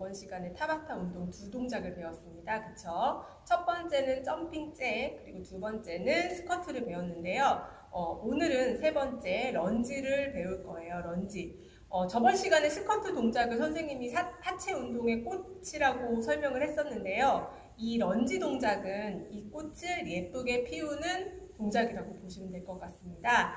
저번 시간에 타바타 운동 두 동작을 배웠습니다. 그쵸? 첫 번째는 점핑 잭, 그리고 두 번째는 스쿼트를 배웠는데요. 오늘은 세 번째 런지를 배울 거예요. 런지. 저번 시간에 스쿼트 동작을 선생님이 하체 운동의 꽃이라고 설명을 했었는데요. 이 런지 동작은 이 꽃을 예쁘게 피우는 동작이라고 보시면 될 것 같습니다.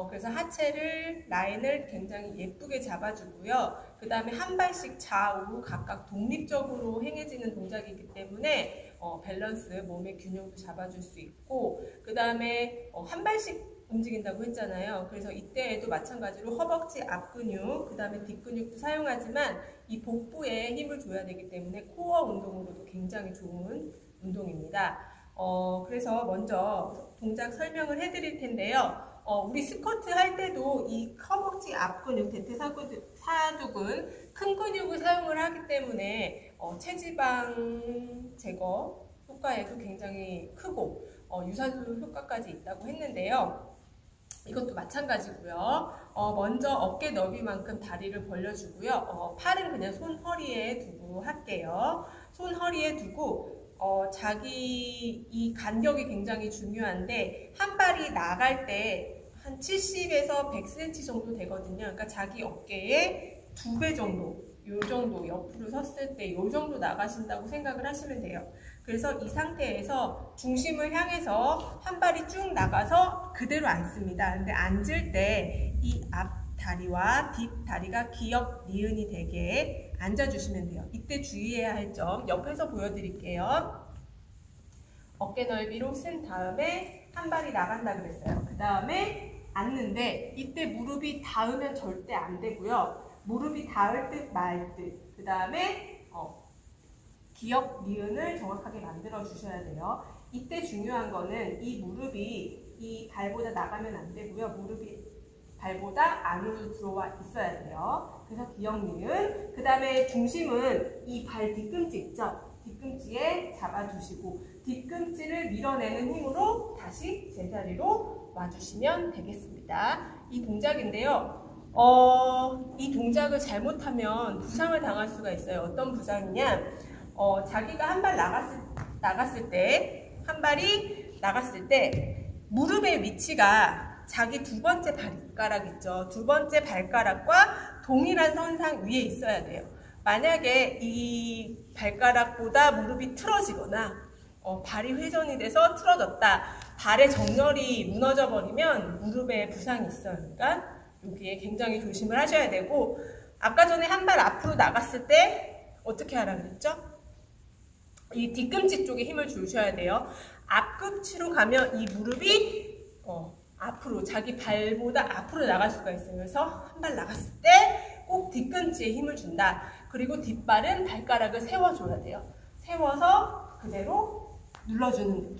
그래서 하체를, 라인을 굉장히 예쁘게 잡아주고요. 그 다음에 한 발씩 좌우 각각 독립적으로 행해지는 동작이기 때문에 밸런스, 몸의 균형도 잡아줄 수 있고, 그 다음에 한 발씩 움직인다고 했잖아요. 그래서 이때에도 마찬가지로 허벅지 앞근육, 그 다음에 뒷근육도 사용하지만 이 복부에 힘을 줘야 되기 때문에 코어 운동으로도 굉장히 좋은 운동입니다. 그래서 먼저 동작 설명을 해드릴 텐데요. 우리 스쿼트 할 때도 이 허벅지 앞근육, 대퇴사두근 큰 근육을 사용을 하기 때문에 체지방 제거 효과에도 굉장히 크고 유산소 효과까지 있다고 했는데요. 이것도 마찬가지고요. 먼저 어깨 너비만큼 다리를 벌려주고요. 팔은 그냥 손 허리에 두고 할게요. 손 허리에 두고 자기 이 간격이 굉장히 중요한데 한 발이 나갈 때 한 70에서 100cm 정도 되거든요. 그러니까 자기 어깨의 2배 정도, 요 정도 옆으로 섰을 때 요 정도 나가신다고 생각을 하시면 돼요. 그래서 이 상태에서 중심을 향해서 한 발이 쭉 나가서 그대로 앉습니다. 근데 앉을 때 이 앞 다리와 뒷 다리가 기역, 니은이 되게 앉아주시면 돼요. 이때 주의해야 할 점 옆에서 보여드릴게요. 어깨 넓이로 쓴 다음에 한 발이 나간다 그랬어요. 그 다음에 앉는데 이때 무릎이 닿으면 절대 안 되고요. 무릎이 닿을 듯 말 듯. 그 다음에 기역, 니은을 정확하게 만들어 주셔야 돼요. 이때 중요한 거는 이 무릎이 이 발보다 나가면 안 되고요. 무릎이 발보다 안으로 들어와 있어야 돼요. 그래서 기역, 니은. 그 다음에 중심은 이 발 뒤꿈치 있죠? 뒤꿈치에 잡아주시고 뒤꿈치를 밀어내는 힘으로 다시 제자리로 와주시면 되겠습니다. 이 동작인데요. 이 동작을 잘못하면 부상을 당할 수가 있어요. 어떤 부상이냐? 자기가 한 발 나갔을 때, 한 발이 나갔을 때 무릎의 위치가 자기 두 번째 발가락 있죠. 두 번째 발가락과 동일한 선상 위에 있어야 돼요. 만약에 이 발가락보다 무릎이 틀어지거나 발이 회전이 돼서 틀어졌다. 발의 정렬이 무너져 버리면 무릎에 부상이 있어요. 그러니까 여기에 굉장히 조심을 하셔야 되고, 아까 전에 한 발 앞으로 나갔을 때 어떻게 하라 그랬죠? 이 뒤꿈치 쪽에 힘을 주셔야 돼요. 앞꿈치로 가면 이 무릎이 앞으로, 자기 발보다 앞으로 나갈 수가 있어요. 그래서 한 발 나갔을 때 꼭 뒤꿈치에 힘을 준다. 그리고 뒷발은 발가락을 세워줘야 돼요. 세워서 그대로 눌러주는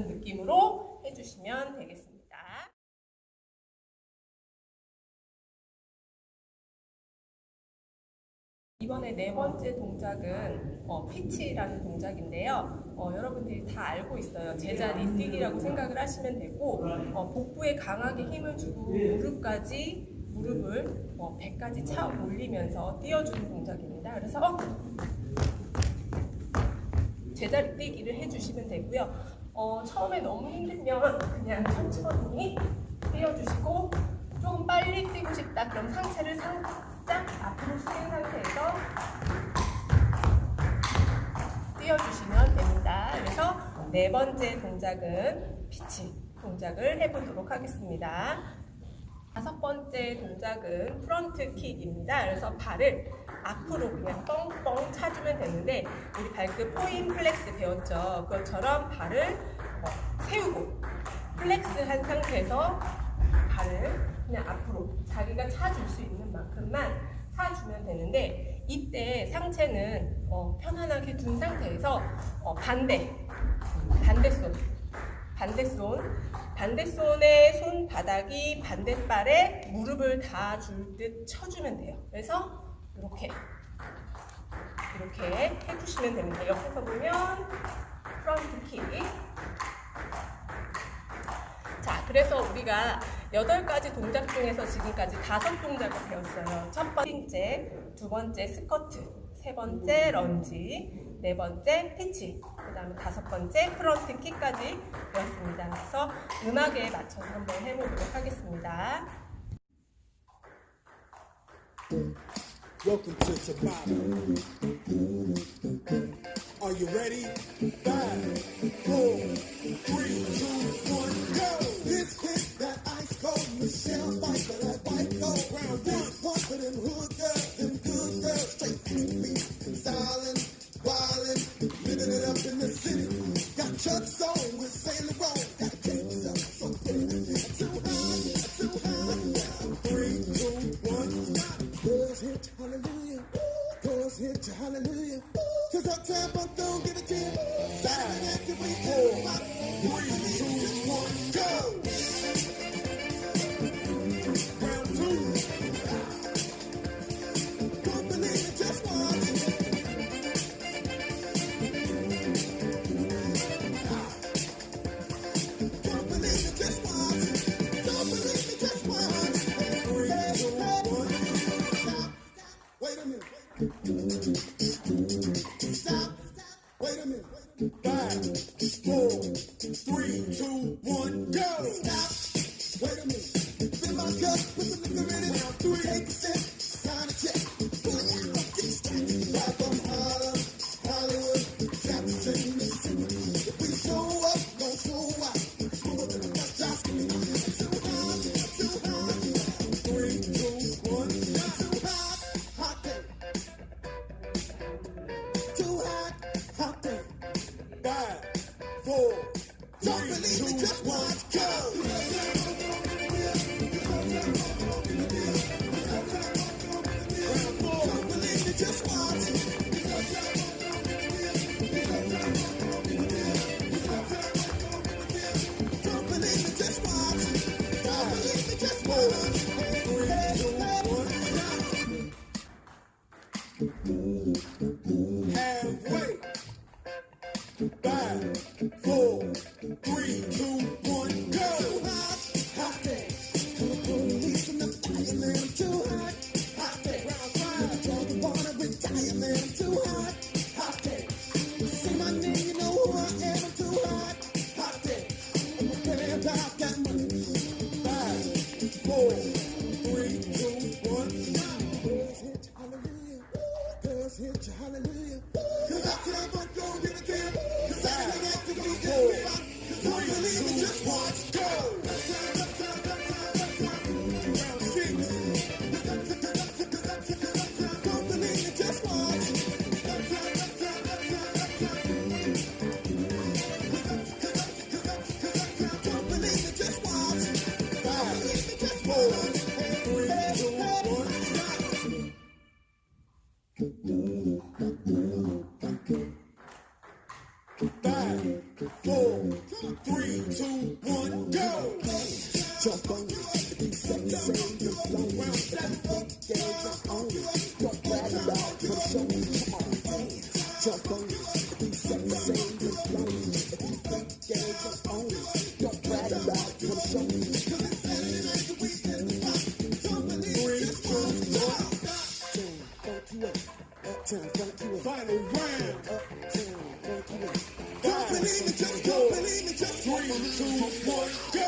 느낌으로 해주시면 되겠습니다. 이번에 네 번째 동작은 피치라는 동작인데요. 여러분들이 다 알고 있어요. 제자리 뛰기라고 생각을 하시면 되고, 복부에 강하게 힘을 주고 무릎을 배까지 차 올리면서 띄워주는 동작입니다. 그래서 제자리 뛰기를 해주시면 되고요. 처음에 너무 힘들면 그냥 천천히 뛰어주시고, 조금 빨리 뛰고 싶다 그럼 상체를 살짝 앞으로 숙인 상태에서 뛰어주시면 됩니다. 그래서 네 번째 동작은 피치 동작을 해보도록 하겠습니다. 다섯 번째 동작은 프론트 킥입니다. 그래서 발을 앞으로 그냥 뻥뻥 차주면 되는데, 우리 발끝 포인 플렉스 배웠죠? 그것처럼 발을 세우고 플렉스한 상태에서 발을 그냥 앞으로 자기가 차줄 수 있는 만큼만 차주면 되는데, 이때 상체는 편안하게 둔 상태에서 반대손의 손바닥이 반대발에 무릎을 닿아줄 듯 쳐주면 돼요. 그래서 이렇게 해주시면 됩니다. 옆에서 보면 프론트 킥. 자, 그래서 우리가 8가지 동작 중에서 지금까지 5동작을 배웠어요. 첫 번째, 두 번째 스쿼트, 세 번째 런지, 네 번째 피치, 그 다음에 5번째 프론트 킥까지 배웠습니다. 그래서 음악에 맞춰서 한번 해보도록 하겠습니다. Welcome to Tabata. Are you ready? 5, 4, 3, 2, 1, go! This hit that ice cold Michelle fight for that white gold. Round this one for them hood girls, them good girls, straight to me, styling, wildin', living it up in the city. Got Chuck's on with Sailor Roll, got James up so pretty. Too high, 3, 2, 1, stop. Girls hit you, hallelujah. Girls hit you, hallelujah. Cause Uptown Funk don't give it to you. Saturday night till we hit 3, 2, 1, go! Round 2. Don't believe it, just watch. Don't believe it, just watch. Don't believe it, just watch. 3, 2, 1. Stop. Wait a minute. Stop. Wait a minute. 5, 4, 3, 2, 1, go. Stop. Wait a minute. Fill my cup, put some liquor in it. Round 3. Take a sip, sign a check. Pull it out, don't get distracted. Live from Harlem, Hollywood, Jackson, Mississippi. If we show up, don't show out. Smoother than a got shots. Too hot, 3, 2, 1, too hot, hot day. Too hot, hot day. 5, 4, don't believe me, just watch, go. Round 4, don't believe me, just watch. Don't believe me, just watch. Don't believe me, just watch. 3, 2, 1, halfway. 5, 4, 3, 2, 1, go! Too hot, hot day. Come police in the fireman, I'm too hot, hot day. Round 5, drunk and wanna retire, man, I'm too hot, hot day. Say my name, you know who I am, I'm too hot, hot day. I'm a bad about that money. 5, 4, 3, 2, 1, girls hit you, hallelujah. Girls hit you, hallelujah. Cause I tell my don't give it to you. Cause I ain't acting we get it. Don't believe me, just watch, go. Round 6. Don't believe me, just watch. Don't believe me, just watch. 5, 4, 3, 2, 1, stop. 5, 4, 3, 2, 1, go! Jump on it, be sexy, you're blown. Round 7, dance on it, don't brag about it, push on it, come on, jump on it, be sexy, you're blown. If you think dance on it, don't brag about it, push on it. 3, 2, 1, Uptown Funk you up. Final round. Uptown Funk you up. Don't believe me, just don't believe me, just 3, 2, 1, go.